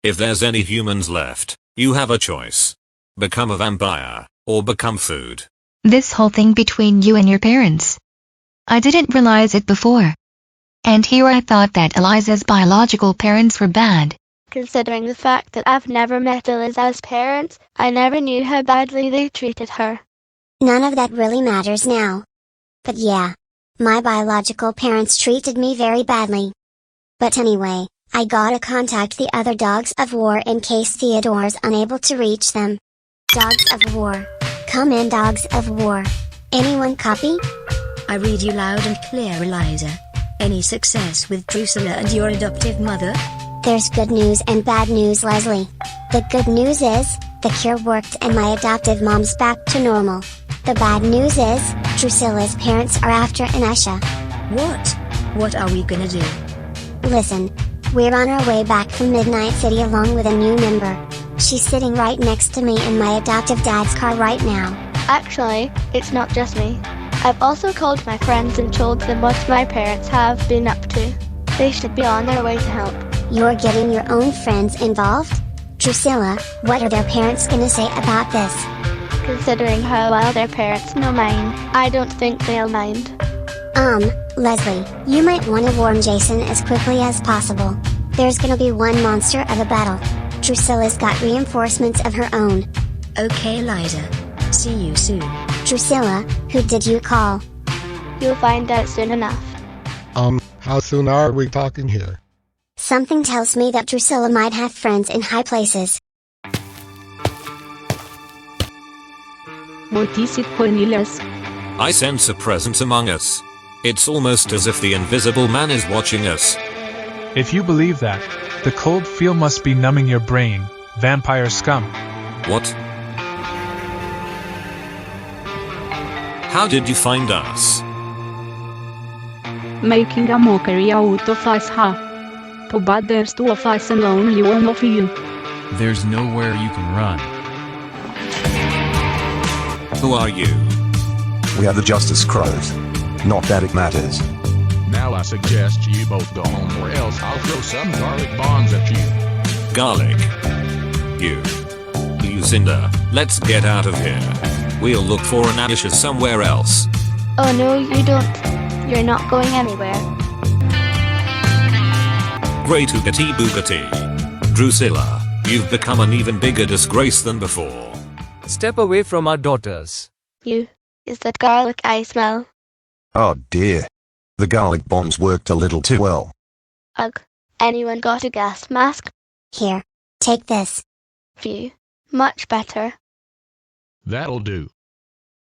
If there's any humans left, you have a choice. Become a vampire, or become food. This whole thing between you and your parents. I didn't realize it before. And here I thought that Eliza's biological parents were bad. Considering the fact that I've never met Eliza's parents, I never knew how badly they treated her. None of that really matters now. But yeah, my biological parents treated me very badly. But anyway, I gotta contact the other dogs of war in case Theodore's unable to reach them. Dogs of war. Come in, dogs of war. Anyone copy? I read you loud and clear, Eliza. Any success with Drusilla and your adoptive mother? There's good news and bad news, Leslie. The good news is, the cure worked and my adoptive mom's back to normal. The bad news is, Drusilla's parents are after Anisha. What? What are we gonna do? Listen, we're on our way back from Midnight City along with a new member. She's sitting right next to me in my adoptive dad's car right now. Actually, it's not just me. I've also called my friends and told them what my parents have been up to. They should be on their way to help. You're getting your own friends involved? Drusilla, what are their parents gonna say about this? Considering how well their parents know mine, I don't think they'll mind. Leslie, you might want to warn Jason as quickly as possible. There's gonna be one monster of a battle. Drusilla's got reinforcements of her own. Okay, Eliza. See you soon. Drusilla, who did you call? You'll find out soon enough. How soon are we talking here? Something tells me that Drusilla might have friends in high places. What is it, Cornelius? I sense a presence among us. It's almost as if the invisible man is watching us. If you believe that, the cold feel must be numbing your brain, vampire scum. What? How did you find us? Making a mockery out of us, huh? Too bad there's two of us and only one of you. There's nowhere you can run. Who are you? We are the Justice Crows. Not that it matters. Now I suggest you both go home or else I'll throw some garlic bombs at you. Garlic. You, Lucinda, let's get out of here. We'll look for an Anisha somewhere else. Oh no, you don't. You're not going anywhere. Great Oogity Boogity. Drusilla, you've become an even bigger disgrace than before. Step away from our daughters. You. Is that garlic I smell? Oh dear. The garlic bombs worked a little too well. Ugh. Anyone got a gas mask? Here. Take this. Phew. Much better. That'll do.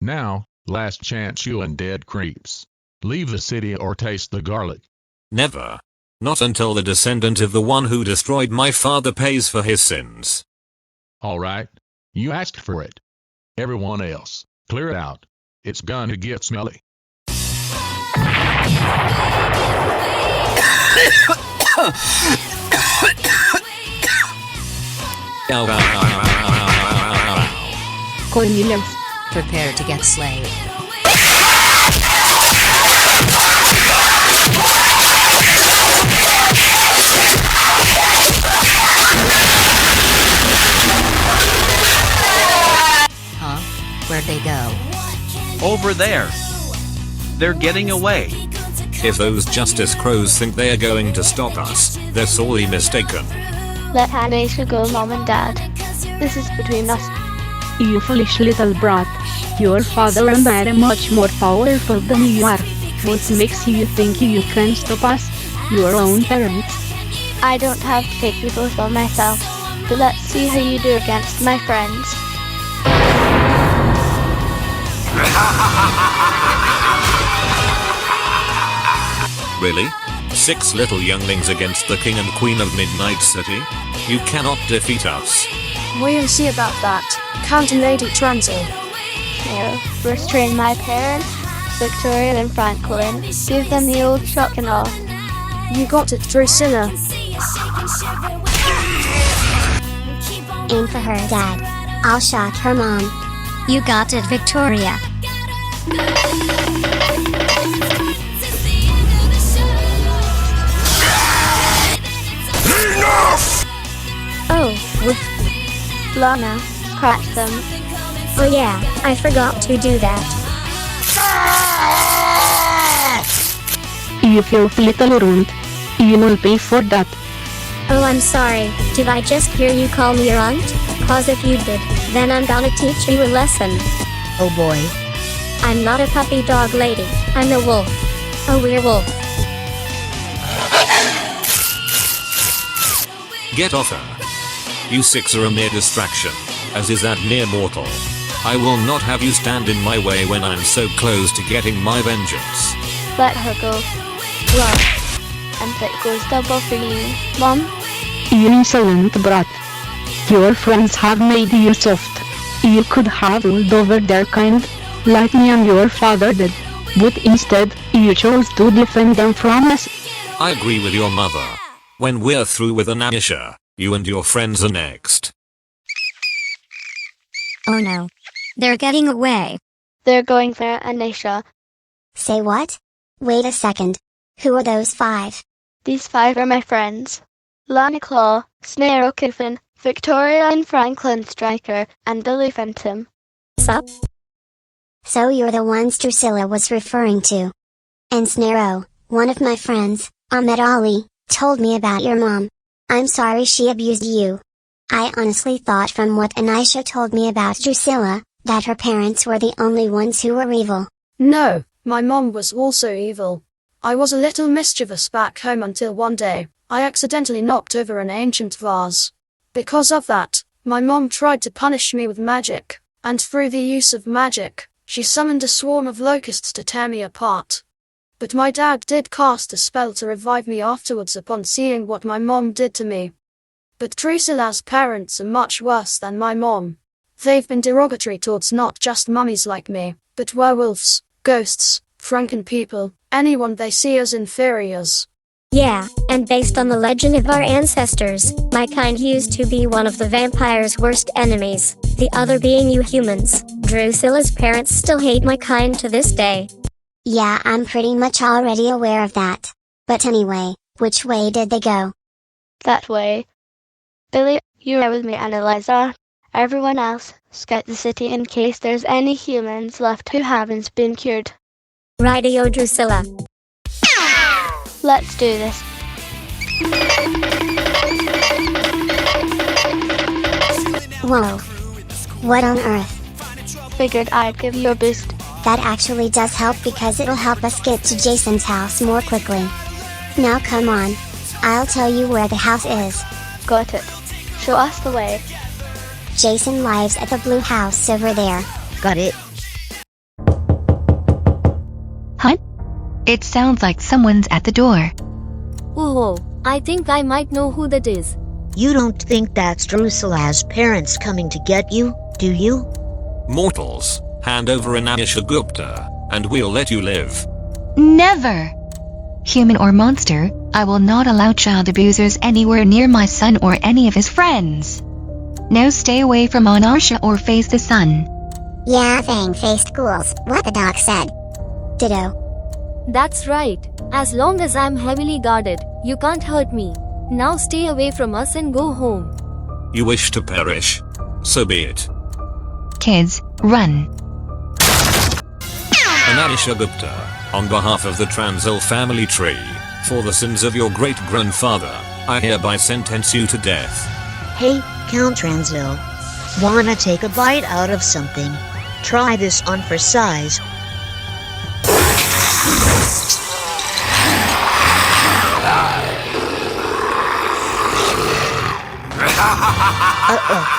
Now, last chance, you undead creeps. Leave the city or taste the garlic. Never. Not until the descendant of the one who destroyed my father pays for his sins. Alright. You asked for it. Everyone else, clear it out. It's gonna get smelly. Cornelius, Prepare to get slayed. Huh? Where'd they go? Over there. They're getting away. If those Justice Crows think they are going to stop us, they're sorely mistaken. Let Anisha go, Mom and Dad. This is between us. you foolish little brat. Your father and I are much more powerful than you are. What makes you think you can stop us? Your own parents. I don't have to take you both on myself, but let's see how you do against my friends. Really? 6 little younglings against the King and Queen of Midnight City? You cannot defeat us. We'll see about that. Count and Lady Transil. Restrain my parents, Victoria and Franklin. Give them the old shock and awe. You got it, Drusilla. Aim for her, Dad. I'll shock her mom. You got it, Victoria. Enough! Woof. Lana, scratch them. Oh yeah, I forgot to do that. You filthy little runt. You will pay for that. Oh, I'm sorry, did I just hear you call me a runt? Cause if you did, then I'm gonna teach you a lesson. Oh boy. I'm not a puppy dog lady, I'm a wolf. A werewolf. Get off her. You six are a mere distraction, as is that mere mortal. I will not have you stand in my way when I'm so close to getting my vengeance. Let her go. Well, and that goes double for you, Mom. You insolent brat. Your friends have made you soft. You could have ruled over their kind, like me and your father did. But instead, you chose to defend them from us. I agree with your mother. When we're through with Anisha, you and your friends are next. Oh no. They're getting away. They're going for Anisha. Say what? Wait a second. Who are those 5? These 5 are my friends. Lana Claw, Snare Coven, Victoria and Franklin Striker, and Billy Phantom. Sup? So you're the ones Drusilla was referring to. And Snarrow, one of my friends, Ahmed Ali, told me about your mom. I'm sorry she abused you. I honestly thought from what Anisha told me about Drusilla, that her parents were the only ones who were evil. No, my mom was also evil. I was a little mischievous back home until one day, I accidentally knocked over an ancient vase. Because of that, my mom tried to punish me with magic, and through the use of magic, she summoned a swarm of locusts to tear me apart. But my dad did cast a spell to revive me afterwards upon seeing what my mom did to me. But Drusilla's parents are much worse than my mom. They've been derogatory towards not just mummies like me, but werewolves, ghosts, Franken people, anyone they see as inferiors. Yeah, and based on the legend of our ancestors, my kind used to be one of the vampire's worst enemies, the other being you humans. Drusilla's parents still hate my kind to this day. Yeah, I'm pretty much already aware of that. But anyway, which way did they go? That way. Billy, you're with me and Eliza. Everyone else, scout the city in case there's any humans left who haven't been cured. Rightio, Drusilla. Let's do this. Whoa. What on earth? Figured I'd give you a boost. That actually does help because it'll help us get to Jason's house more quickly. Now come on. I'll tell you where the house is. Got it. Show us the way. Jason lives at the blue house over there. Got it. Huh? It sounds like someone's at the door. Whoa, I think I might know who that is. You don't think that's Drusilla's parents coming to get you, do you? Mortals, hand over Anisha Gupta, and we'll let you live. Never! Human or monster, I will not allow child abusers anywhere near my son or any of his friends. Now stay away from Anasha or face the sun. Yeah, fang-faced ghouls, what the doc said. Ditto. That's right. As long as I'm heavily guarded, you can't hurt me. Now stay away from us and go home. You wish to perish? So be it. Kids, run. Anisha Gupta, on behalf of the Transil family tree, for the sins of your great-grandfather, I hereby sentence you to death. Hey, Count Transil. Wanna take a bite out of something? Try this on for size. Uh-oh.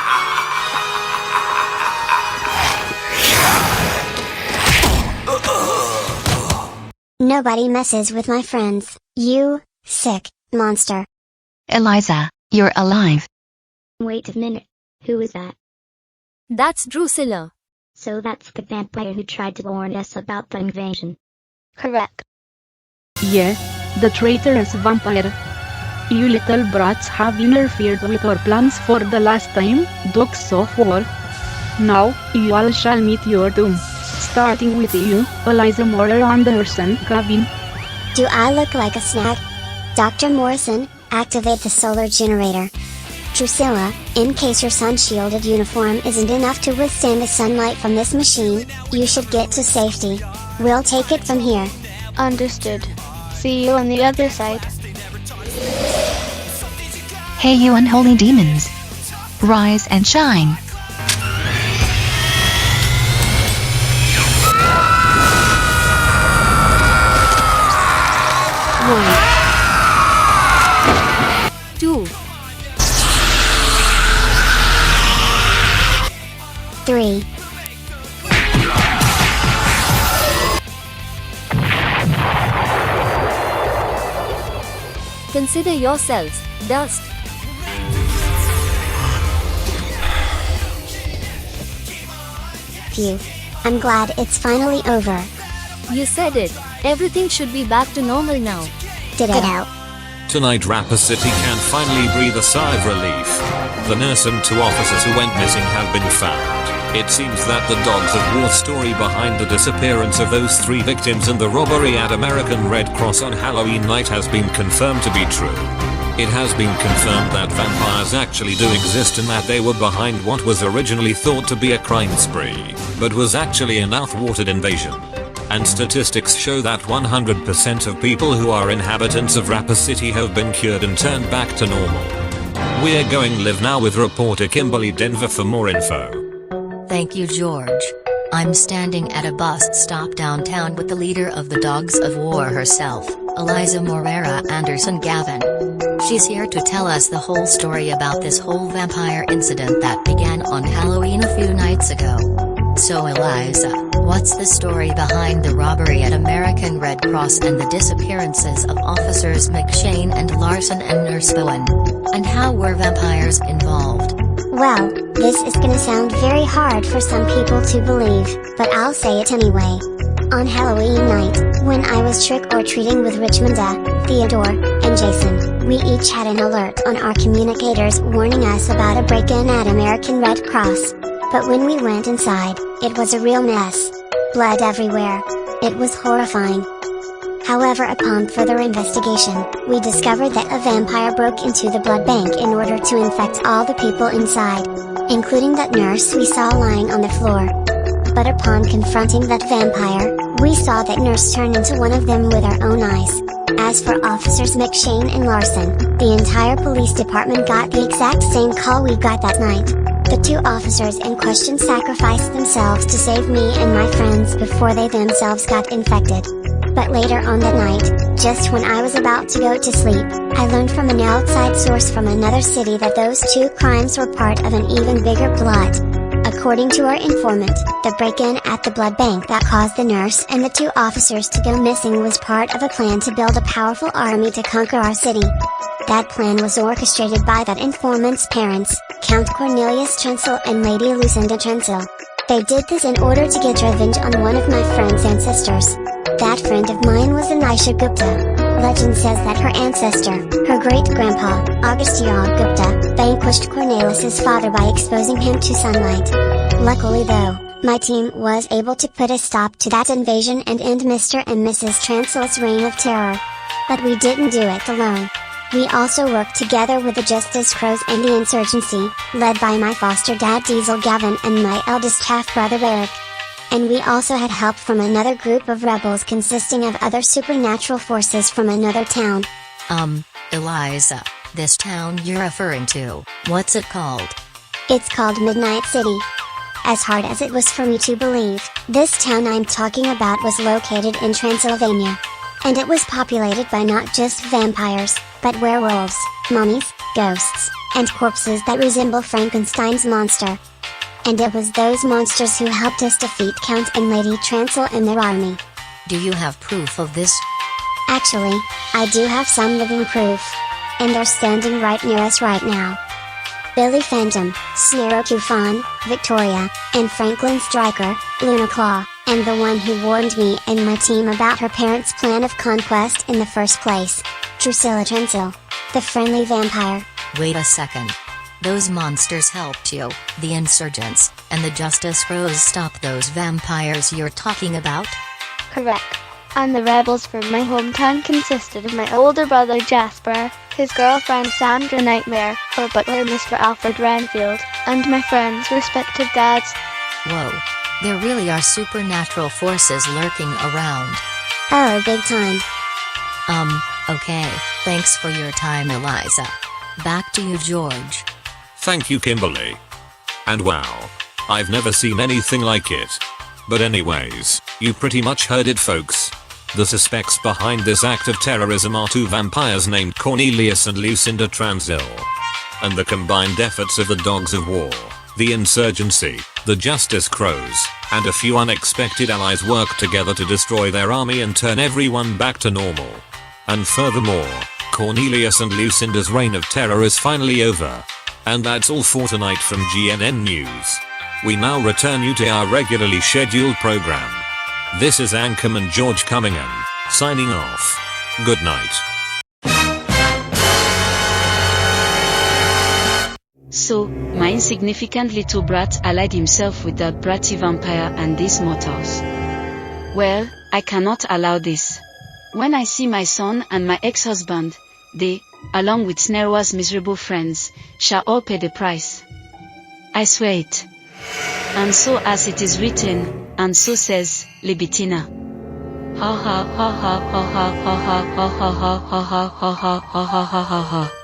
Nobody messes with my friends, you sick monster. Eliza, you're alive. Wait a minute, who is that? That's Drusilla. So that's the vampire who tried to warn us about the invasion. Correct. Yeah, the traitorous vampire. You little brats have interfered with our plans for the last time, dogs of war. Now, you all shall meet your doom. Starting with you, Eliza Moore and her son, Gavin. Do I look like a snack? Dr. Morrison, activate the solar generator. Drusilla, in case your sun-shielded uniform isn't enough to withstand the sunlight from this machine, you should get to safety. We'll take it from here. Understood. See you on the other side. Hey you unholy demons! Rise and shine! One. 2. 3. Consider yourselves dust. Phew. I'm glad it's finally over. You said it. Everything should be back to normal now. Ditto. Tonight Rapper City can finally breathe a sigh of relief. The nurse and 2 officers who went missing have been found. It seems that the Dogs of War story behind the disappearance of those 3 victims and the robbery at American Red Cross on Halloween night has been confirmed to be true. It has been confirmed that vampires actually do exist and that they were behind what was originally thought to be a crime spree, but was actually an outwatered invasion. And statistics show that 100% of people who are inhabitants of Rapper City have been cured and turned back to normal. We're going live now with reporter Kimberly Denver for more info. Thank you, George. I'm standing at a bus stop downtown with the leader of the Dogs of War herself, Eliza Morera Anderson Gavin. She's here to tell us the whole story about this whole vampire incident that began on Halloween a few nights ago. So Eliza, what's the story behind the robbery at American Red Cross and the disappearances of officers McShane and Larson and Nurse Bowen? And how were vampires involved? Well, this is gonna sound very hard for some people to believe, but I'll say it anyway. On Halloween night, when I was trick-or-treating with Richmonda, Theodore, and Jason, we each had an alert on our communicators warning us about a break-in at American Red Cross. But when we went inside, it was a real mess. Blood everywhere. It was horrifying. However, upon further investigation, we discovered that a vampire broke into the blood bank in order to infect all the people inside, including that nurse we saw lying on the floor. But upon confronting that vampire, we saw that nurse turn into one of them with our own eyes. As for Officers McShane and Larson, the entire police department got the exact same call we got that night. The 2 officers in question sacrificed themselves to save me and my friends before they themselves got infected. But later on that night, just when I was about to go to sleep, I learned from an outside source from another city that those 2 crimes were part of an even bigger plot. According to our informant, the break-in at the blood bank that caused the nurse and the 2 officers to go missing was part of a plan to build a powerful army to conquer our city. That plan was orchestrated by that informant's parents, Count Cornelius Trensel and Lady Lucinda Trensel. They did this in order to get revenge on one of my friend's ancestors. That friend of mine was Anisha Gupta. Legend says that her ancestor, her great-grandpa, Agastya Gupta, vanquished Cornelius's father by exposing him to sunlight. Luckily though, my team was able to put a stop to that invasion and end Mr. and Mrs. Transel's reign of terror. But we didn't do it alone. We also worked together with the Justice Crows and the insurgency, led by my foster dad Diesel Gavin and my eldest half-brother Eric. And we also had help from another group of rebels consisting of other supernatural forces from another town. Eliza, this town you're referring to, what's it called? It's called Midnight City. As hard as it was for me to believe, this town I'm talking about was located in Transylvania. And it was populated by not just vampires, but werewolves, mummies, ghosts, and corpses that resemble Frankenstein's monster. And it was those monsters who helped us defeat Count and Lady Transel and their army. Do you have proof of this? Actually, I do have some living proof. And they're standing right near us right now. Billy Phantom, Snarrow Fawn, Victoria, and Franklin Stryker, Luna Claw, and the one who warned me and my team about her parents' plan of conquest in the first place, Drusilla Trensel, the friendly vampire. Wait a second. Those monsters helped you, the insurgents, and the Justice Crows stop those vampires you're talking about? Correct. and the rebels from my hometown consisted of my older brother Jasper, his girlfriend Sandra Nightmare, her butler Mr. Alfred Renfield, and my friends' respective dads. Whoa. There really are supernatural forces lurking around. Oh, big time. Okay, thanks for your time, Eliza. Back to you, George. Thank you, Kimberly. And wow, I've never seen anything like it. But anyways, you pretty much heard it, folks. The suspects behind this act of terrorism are two vampires named Cornelius and Lucinda Transil. And the combined efforts of the Dogs of War, the Insurgency, the Justice Crows, and a few unexpected allies work together to destroy their army and turn everyone back to normal. And furthermore, Cornelius and Lucinda's reign of terror is finally over. And that's all for tonight from GNN News. We now return you to our regularly scheduled program. This is Anchorman George Cummingham, signing off. Good night. So, my insignificant little brat allied himself with that bratty vampire and these mortals. Well, I cannot allow this. When I see my son and my ex-husband, they, along with Snerwa's miserable friends, shall all pay the price. I swear it. And so as it is written, and so says Libitina. Ha ha ha ha ha ha ha ha ha ha ha ha ha ha ha ha ha ha ha.